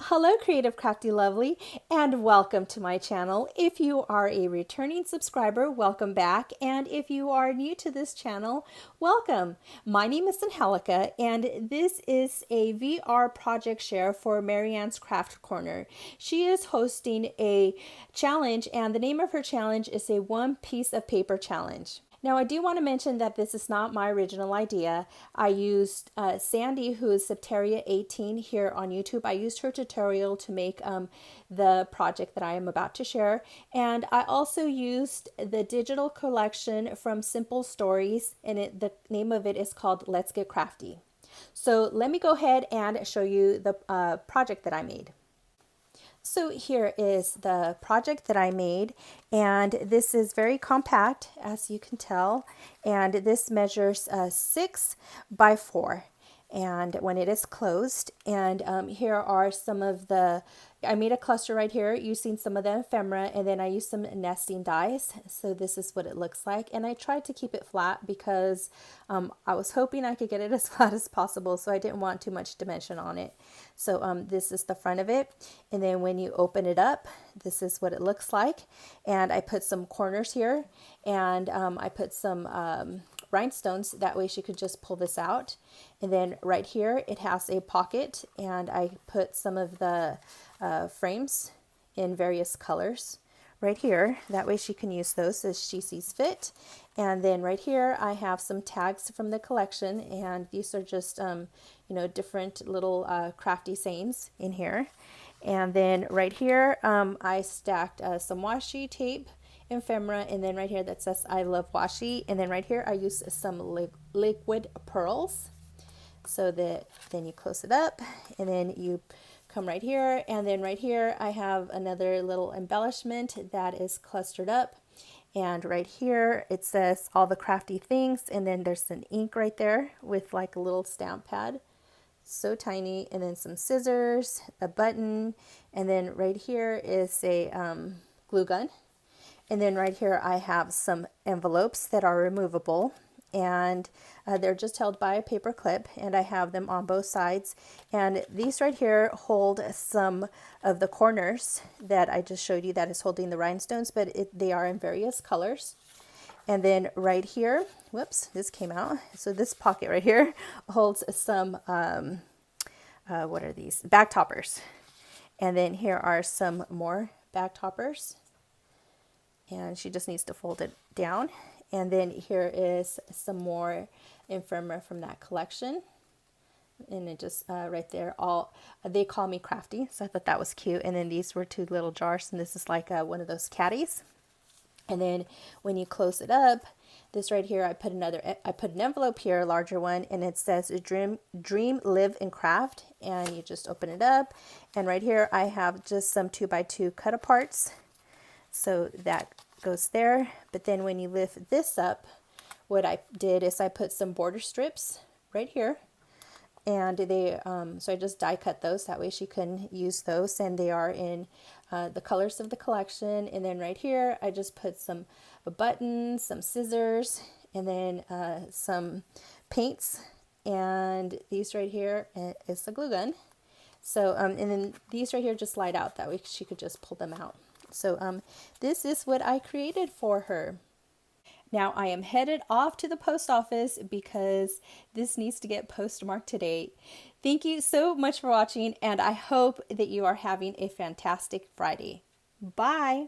Hello, Creative Crafty Lovely, and welcome to my channel. If you are a returning subscriber, welcome back. And if you are new to this channel, welcome. My name is Angelica, and this is a VR project share for Mariann's Craft Corner. She is hosting a challenge, and the name of her challenge is a one piece of paper challenge. Now, I do want to mention that this is not my original idea. I used Sandy, who is Septeria18 here on YouTube. I used her tutorial to make the project that I am about to share. And I also used the digital collection from Simple Stories, and the name of it is called Let's Get Crafty. So let me go ahead and show you the project that I made. So here is the project that I made, and this is very compact, as you can tell, and this measures 6 by 4 and when it is closed. And here are some of I made a cluster right here using some of the ephemera, and then I used some nesting dies. So this is what it looks like, and I tried to keep it flat because I was hoping I could get it as flat as possible, so I didn't want too much dimension on it. So this is the front of it, and then when you open it up, this is what it looks like. And I put some corners here, and I put some rhinestones, that way she could just pull this out. And then right here it has a pocket, and I put some of the frames in various colors right here, that way she can use those as she sees fit. And then right here I have some tags from the collection, and these are just different little crafty sayings in here. And then right here I stacked some washi tape, ephemera, and then right here that says I love washi. And then right here I use some liquid pearls, so that then you close it up, and then you come right here, and then right here I have another little embellishment that is clustered up. And right here it says all the crafty things, and then there's an ink right there with like a little stamp pad, so tiny, and then some scissors, a button, and then right here is a glue gun. And then right here I have some envelopes that are removable, and they're just held by a paper clip, and I have them on both sides. And these right here hold some of the corners that I just showed you, that is holding the rhinestones, but they are in various colors. And then right here, whoops, this came out. So this pocket right here holds some, what are these? Bag toppers. And then here are some more bag toppers. And she just needs to fold it down. And then here is some more ephemera from that collection. And it just right there, they call me crafty, so I thought that was cute. And then these were 2 little jars, and this is like one of those caddies. And then when you close it up, this right here, I put an envelope here, a larger one, and it says dream, live, and craft. And you just open it up, and right here I have just some 2x2 cut aparts. So that goes there. But then when you lift this up, what I did is I put some border strips right here, and they so I just die cut those, that way she can use those, and they are in the colors of the collection. And then right here I just put some buttons, some scissors, and then some paints, and these right here is the glue gun. So and then these right here just slide out, that way she could just pull them out. So this is what I created for her. Now I am headed off to the post office because this needs to get postmarked today. Thank you so much for watching, and I hope that you are having a fantastic Friday. Bye.